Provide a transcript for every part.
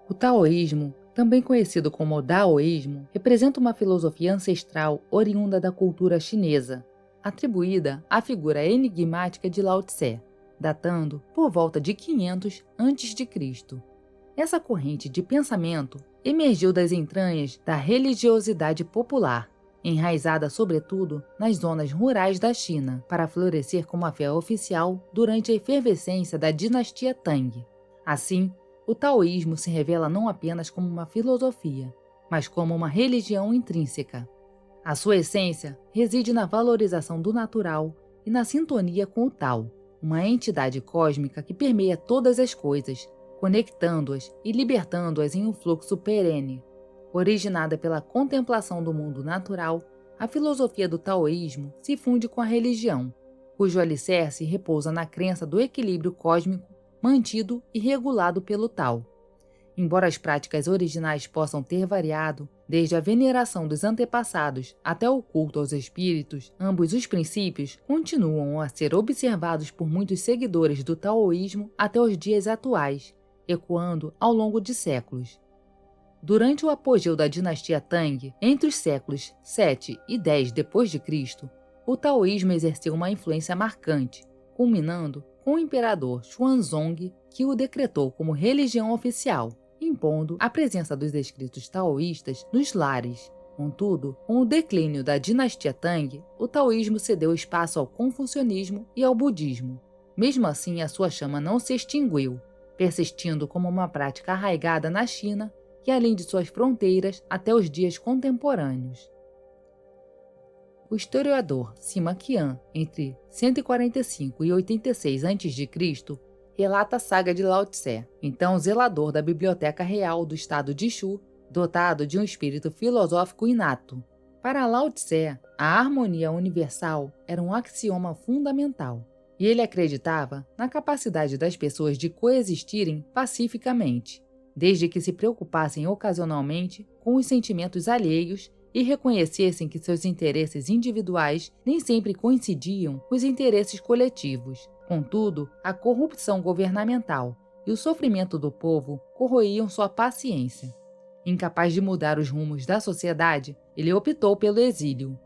O taoísmo, também conhecido como daoísmo, representa uma filosofia ancestral oriunda da cultura chinesa, atribuída à figura enigmática de Lao Tse, datando por volta de 500 a.C. Essa corrente de pensamento emergiu das entranhas da religiosidade popular, enraizada sobretudo nas zonas rurais da China, para florescer como a fé oficial durante a efervescência da dinastia Tang. Assim, o taoísmo se revela não apenas como uma filosofia, mas como uma religião intrínseca. A sua essência reside na valorização do natural e na sintonia com o Tao, uma entidade cósmica que permeia todas as coisas, conectando-as e libertando-as em um fluxo perene. Originada pela contemplação do mundo natural, a filosofia do taoísmo se funde com a religião, cujo alicerce repousa na crença do equilíbrio cósmico mantido e regulado pelo Tao. Embora as práticas originais possam ter variado, desde a veneração dos antepassados até o culto aos espíritos, ambos os princípios continuam a ser observados por muitos seguidores do taoísmo até os dias atuais, ecoando ao longo de séculos. Durante o apogeu da dinastia Tang, entre os séculos 7 e 10 d.C., o taoísmo exerceu uma influência marcante, culminando com o imperador Xuanzong, que o decretou como religião oficial, impondo a presença dos escritos taoístas nos lares. Contudo, com o declínio da dinastia Tang, o taoísmo cedeu espaço ao confucionismo e ao budismo. Mesmo assim, a sua chama não se extinguiu, persistindo como uma prática arraigada na China e além de suas fronteiras até os dias contemporâneos. O historiador Sima Qian, entre 145 e 86 a.C., relata a saga de Lao Tse, então zelador da Biblioteca Real do estado de Shu, dotado de um espírito filosófico inato. Para Lao Tse, a harmonia universal era um axioma fundamental, e ele acreditava na capacidade das pessoas de coexistirem pacificamente, desde que se preocupassem ocasionalmente com os sentimentos alheios e reconhecessem que seus interesses individuais nem sempre coincidiam com os interesses coletivos. Contudo, a corrupção governamental e o sofrimento do povo corroíam sua paciência. Incapaz de mudar os rumos da sociedade, ele optou pelo exílio.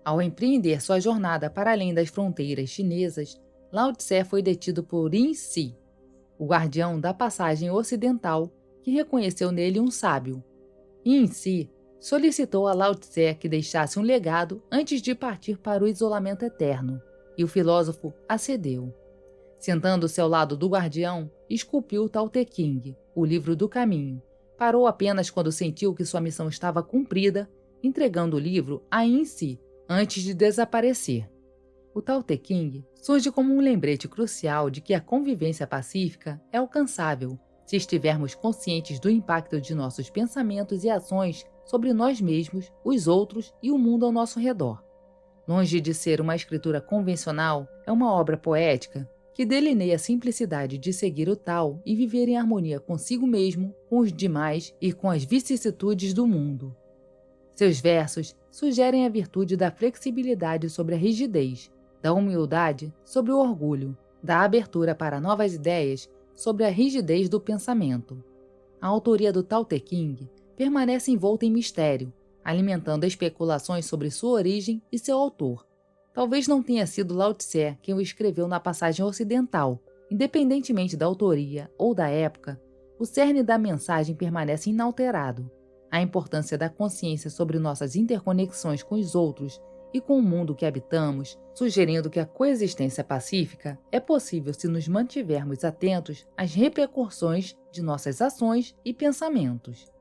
Ao empreender sua jornada para além das fronteiras chinesas, Lao Tse foi detido por Yin Si, o guardião da passagem ocidental, que reconheceu nele um sábio. Yin Si solicitou a Lao Tse que deixasse um legado antes de partir para o isolamento eterno, e o filósofo acedeu. Sentando-se ao lado do guardião, esculpiu o Tao Te Ching, o livro do caminho. Parou apenas quando sentiu que sua missão estava cumprida, entregando o livro a Yin Si antes de desaparecer. O Tao Te Ching surge como um lembrete crucial de que a convivência pacífica é alcançável se estivermos conscientes do impacto de nossos pensamentos e ações sobre nós mesmos, os outros e o mundo ao nosso redor. Longe de ser uma escritura convencional, é uma obra poética que delineia a simplicidade de seguir o Tao e viver em harmonia consigo mesmo, com os demais e com as vicissitudes do mundo. Seus versos sugerem a virtude da flexibilidade sobre a rigidez, da humildade sobre o orgulho, da abertura para novas ideias sobre a rigidez do pensamento. A autoria do Tao Te Ching permanece envolta em mistério, alimentando especulações sobre sua origem e seu autor. Talvez não tenha sido Lao Tse quem o escreveu na passagem ocidental. Independentemente da autoria ou da época, o cerne da mensagem permanece inalterado. A importância da consciência sobre nossas interconexões com os outros e com o mundo que habitamos, sugerindo que a coexistência pacífica é possível se nos mantivermos atentos às repercussões de nossas ações e pensamentos.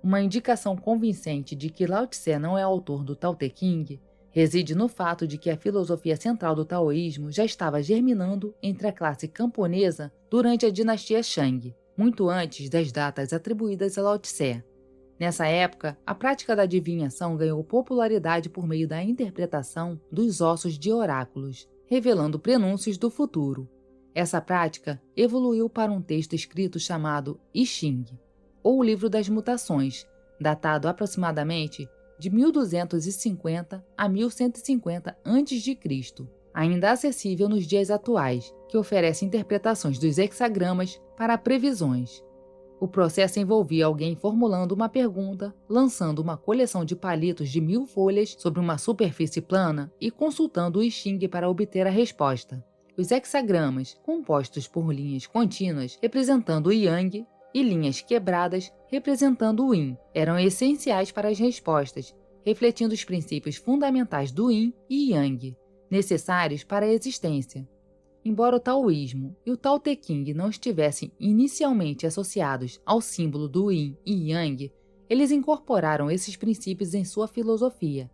Uma indicação convincente de que Lao Tse não é autor do Tao Te Ching reside no fato de que a filosofia central do taoísmo já estava germinando entre a classe camponesa durante a dinastia Shang, muito antes das datas atribuídas a Lao Tse. Nessa época, a prática da adivinhação ganhou popularidade por meio da interpretação dos ossos de oráculos, revelando prenúncios do futuro. Essa prática evoluiu para um texto escrito chamado I Ching, ou o Livro das Mutações, datado aproximadamente de 1250 a 1150 a.C., ainda acessível nos dias atuais, que oferece interpretações dos hexagramas para previsões. O processo envolvia alguém formulando uma pergunta, lançando uma coleção de palitos de 1000 folhas sobre uma superfície plana e consultando o I Ching para obter a resposta. Os hexagramas, compostos por linhas contínuas representando o Yang e linhas quebradas representando o Yin, eram essenciais para as respostas, refletindo os princípios fundamentais do Yin e Yang, necessários para a existência. Embora o taoísmo e o Tao Te Ching não estivessem inicialmente associados ao símbolo do Yin e Yang, eles incorporaram esses princípios em sua filosofia.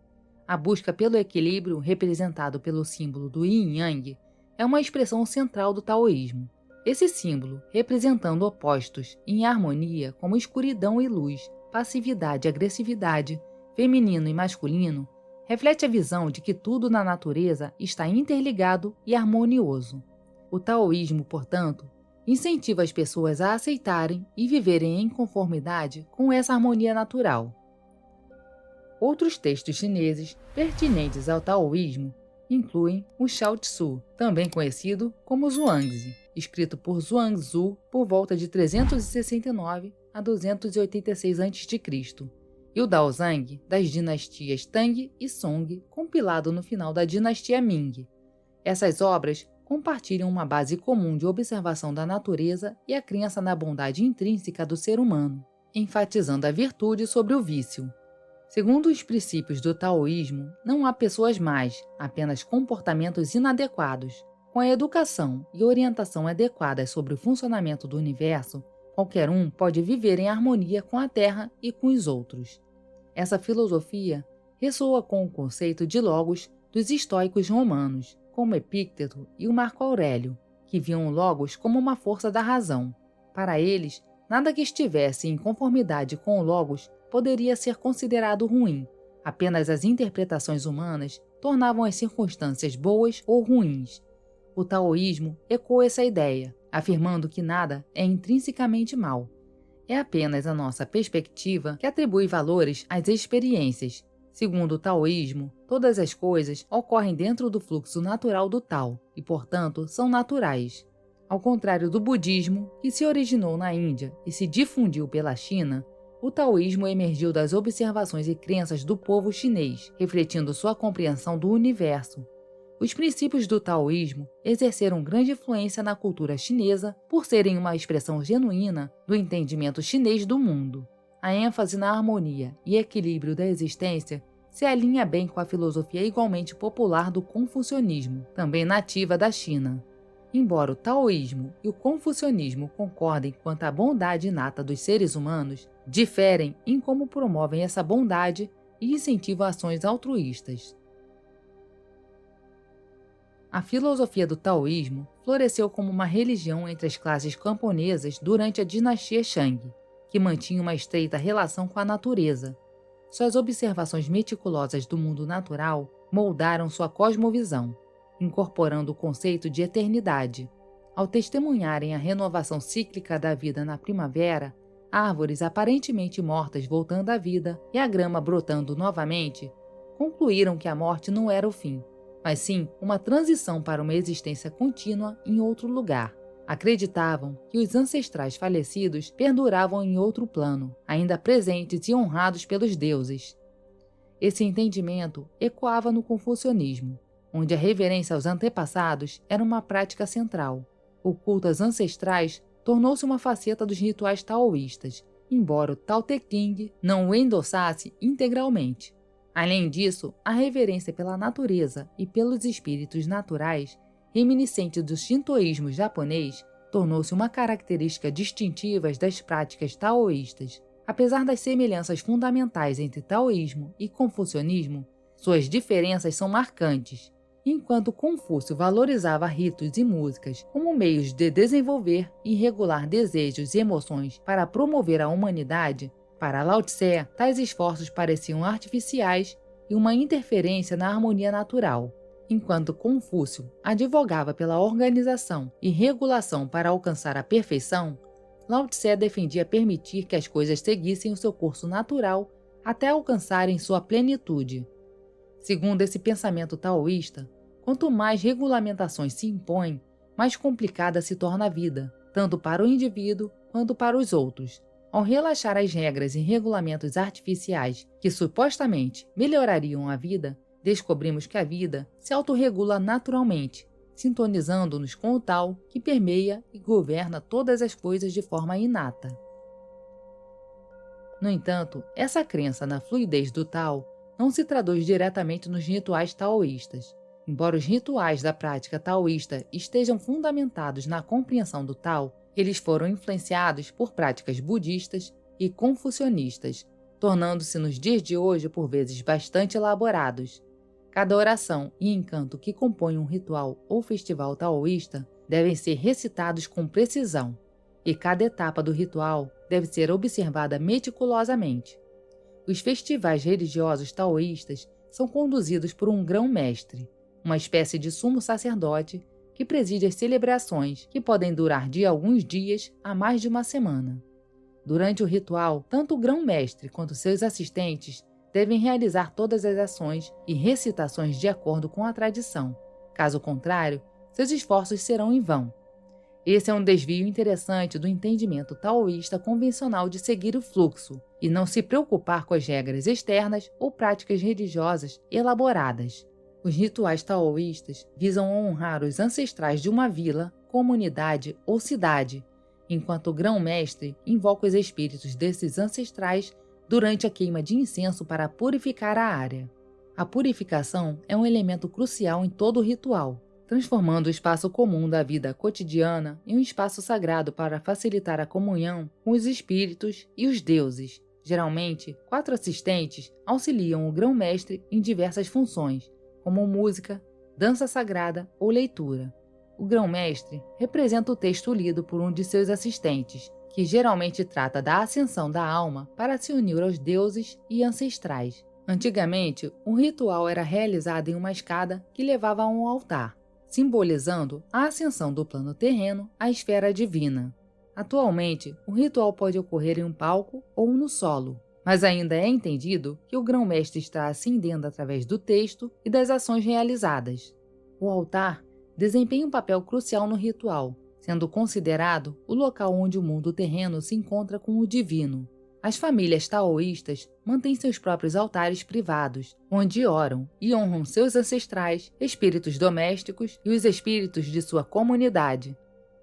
A busca pelo equilíbrio, representado pelo símbolo do Yin e Yang, é uma expressão central do taoísmo. Esse símbolo, representando opostos em harmonia como escuridão e luz, passividade e agressividade, feminino e masculino, reflete a visão de que tudo na natureza está interligado e harmonioso. O taoísmo, portanto, incentiva as pessoas a aceitarem e viverem em conformidade com essa harmonia natural. Outros textos chineses pertinentes ao taoísmo incluem o Shao Tzu, também conhecido como Zhuangzi, escrito por Zhuangzi por volta de 369 a 286 a.C., e o Daozang das dinastias Tang e Song, compilado no final da dinastia Ming. Essas obras compartilham uma base comum de observação da natureza e a crença na bondade intrínseca do ser humano, enfatizando a virtude sobre o vício. Segundo os princípios do taoísmo, não há pessoas más, apenas comportamentos inadequados. Com a educação e orientação adequadas sobre o funcionamento do universo, qualquer um pode viver em harmonia com a Terra e com os outros. Essa filosofia ressoa com o conceito de logos dos estoicos romanos, como Epícteto e o Marco Aurélio, que viam o logos como uma força da razão. Para eles, nada que estivesse em conformidade com o logos poderia ser considerado ruim, apenas as interpretações humanas tornavam as circunstâncias boas ou ruins. O taoísmo ecoa essa ideia, afirmando que nada é intrinsecamente mal. É apenas a nossa perspectiva que atribui valores às experiências. Segundo o taoísmo, todas as coisas ocorrem dentro do fluxo natural do Tao e, portanto, são naturais. Ao contrário do budismo, que se originou na Índia e se difundiu pela China, o taoísmo emergiu das observações e crenças do povo chinês, refletindo sua compreensão do universo. Os princípios do taoísmo exerceram grande influência na cultura chinesa por serem uma expressão genuína do entendimento chinês do mundo. A ênfase na harmonia e equilíbrio da existência se alinha bem com a filosofia igualmente popular do confucionismo, também nativa da China. Embora o taoísmo e o confucionismo concordem quanto à bondade inata dos seres humanos, diferem em como promovem essa bondade e incentivam ações altruístas. A filosofia do taoísmo floresceu como uma religião entre as classes camponesas durante a dinastia Shang, que mantinha uma estreita relação com a natureza. Suas observações meticulosas do mundo natural moldaram sua cosmovisão, incorporando o conceito de eternidade. Ao testemunharem a renovação cíclica da vida na primavera, árvores aparentemente mortas voltando à vida e a grama brotando novamente, concluíram que a morte não era o fim, mas sim uma transição para uma existência contínua em outro lugar. Acreditavam que os ancestrais falecidos perduravam em outro plano, ainda presentes e honrados pelos deuses. Esse entendimento ecoava no confucionismo, onde a reverência aos antepassados era uma prática central. O culto aos ancestrais tornou-se uma faceta dos rituais taoístas, embora o Tao Te Ching não o endossasse integralmente. Além disso, a reverência pela natureza e pelos espíritos naturais, reminiscente do shintoísmo japonês, tornou-se uma característica distintiva das práticas taoístas. Apesar das semelhanças fundamentais entre taoísmo e confucionismo, suas diferenças são marcantes. Enquanto Confúcio valorizava ritos e músicas como meios de desenvolver e regular desejos e emoções para promover a humanidade, para Lao Tse, tais esforços pareciam artificiais e uma interferência na harmonia natural. Enquanto Confúcio advogava pela organização e regulação para alcançar a perfeição, Lao Tse defendia permitir que as coisas seguissem o seu curso natural até alcançarem sua plenitude. Segundo esse pensamento taoísta, quanto mais regulamentações se impõem, mais complicada se torna a vida, tanto para o indivíduo quanto para os outros. Ao relaxar as regras e regulamentos artificiais que supostamente melhorariam a vida, descobrimos que a vida se autorregula naturalmente, sintonizando-nos com o tal que permeia e governa todas as coisas de forma inata. No entanto, essa crença na fluidez do tal não se traduz diretamente nos rituais taoístas. Embora os rituais da prática taoísta estejam fundamentados na compreensão do tal, eles foram influenciados por práticas budistas e confucionistas, tornando-se nos dias de hoje por vezes bastante elaborados. Cada oração e encanto que compõem um ritual ou festival taoísta devem ser recitados com precisão, e cada etapa do ritual deve ser observada meticulosamente. Os festivais religiosos taoístas são conduzidos por um grão-mestre, uma espécie de sumo sacerdote que preside as celebrações, que podem durar de alguns dias a mais de uma semana. Durante o ritual, tanto o grão-mestre quanto seus assistentes devem realizar todas as ações e recitações de acordo com a tradição. Caso contrário, seus esforços serão em vão. Esse é um desvio interessante do entendimento taoísta convencional de seguir o fluxo e não se preocupar com as regras externas ou práticas religiosas elaboradas. Os rituais taoístas visam honrar os ancestrais de uma vila, comunidade ou cidade, enquanto o grão-mestre invoca os espíritos desses ancestrais durante a queima de incenso para purificar a área. A purificação é um elemento crucial em todo o ritual, transformando o espaço comum da vida cotidiana em um espaço sagrado para facilitar a comunhão com os espíritos e os deuses. Geralmente, 4 assistentes auxiliam o grão-mestre em diversas funções, como música, dança sagrada ou leitura. O grão-mestre representa o texto lido por um de seus assistentes, que geralmente trata da ascensão da alma para se unir aos deuses e ancestrais. Antigamente, um ritual era realizado em uma escada que levava a um altar, simbolizando a ascensão do plano terreno à esfera divina. Atualmente, o ritual pode ocorrer em um palco ou no solo, mas ainda é entendido que o grão-mestre está ascendendo através do texto e das ações realizadas. O altar desempenha um papel crucial no ritual, sendo considerado o local onde o mundo terreno se encontra com o divino. As famílias taoístas mantêm seus próprios altares privados, onde oram e honram seus ancestrais, espíritos domésticos e os espíritos de sua comunidade.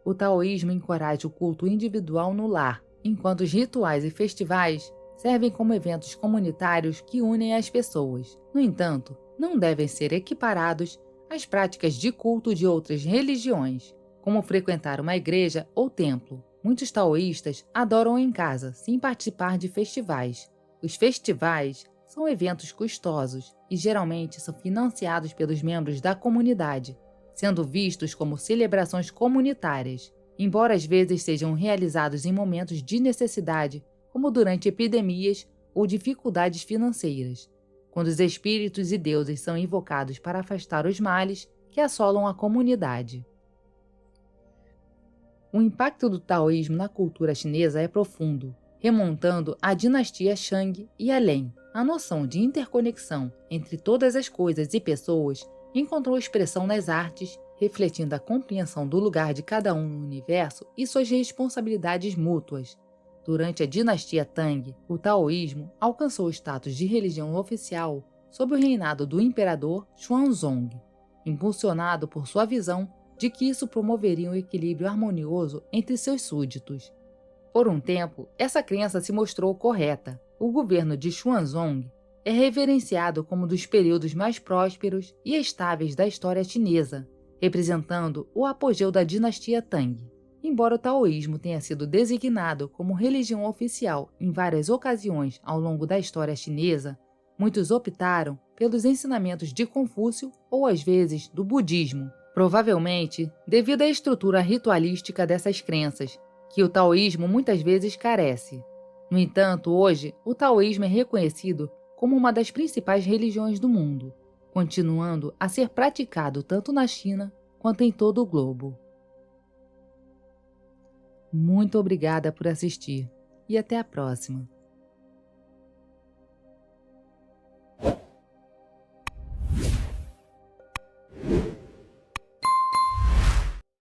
O taoísmo encoraja o culto individual no lar, enquanto os rituais e festivais servem como eventos comunitários que unem as pessoas. No entanto, não devem ser equiparados às práticas de culto de outras religiões, como frequentar uma igreja ou templo. Muitos taoístas adoram em casa, sem participar de festivais. Os festivais são eventos custosos e geralmente são financiados pelos membros da comunidade, sendo vistos como celebrações comunitárias, embora às vezes sejam realizados em momentos de necessidade, como durante epidemias ou dificuldades financeiras, quando os espíritos e deuses são invocados para afastar os males que assolam a comunidade. O impacto do taoísmo na cultura chinesa é profundo, remontando à dinastia Shang e além. A noção de interconexão entre todas as coisas e pessoas encontrou expressão nas artes, refletindo a compreensão do lugar de cada um no universo e suas responsabilidades mútuas. Durante a dinastia Tang, o taoísmo alcançou o status de religião oficial sob o reinado do imperador Xuanzong, impulsionado por sua visão de que isso promoveria um equilíbrio harmonioso entre seus súditos. Por um tempo, essa crença se mostrou correta. O governo de Xuanzong é reverenciado como um dos períodos mais prósperos e estáveis da história chinesa, representando o apogeu da dinastia Tang. Embora o taoísmo tenha sido designado como religião oficial em várias ocasiões ao longo da história chinesa, muitos optaram pelos ensinamentos de Confúcio ou às vezes do budismo, provavelmente devido à estrutura ritualística dessas crenças, que o taoísmo muitas vezes carece. No entanto, hoje, o taoísmo é reconhecido como uma das principais religiões do mundo, continuando a ser praticado tanto na China quanto em todo o globo. Muito obrigada por assistir e até a próxima!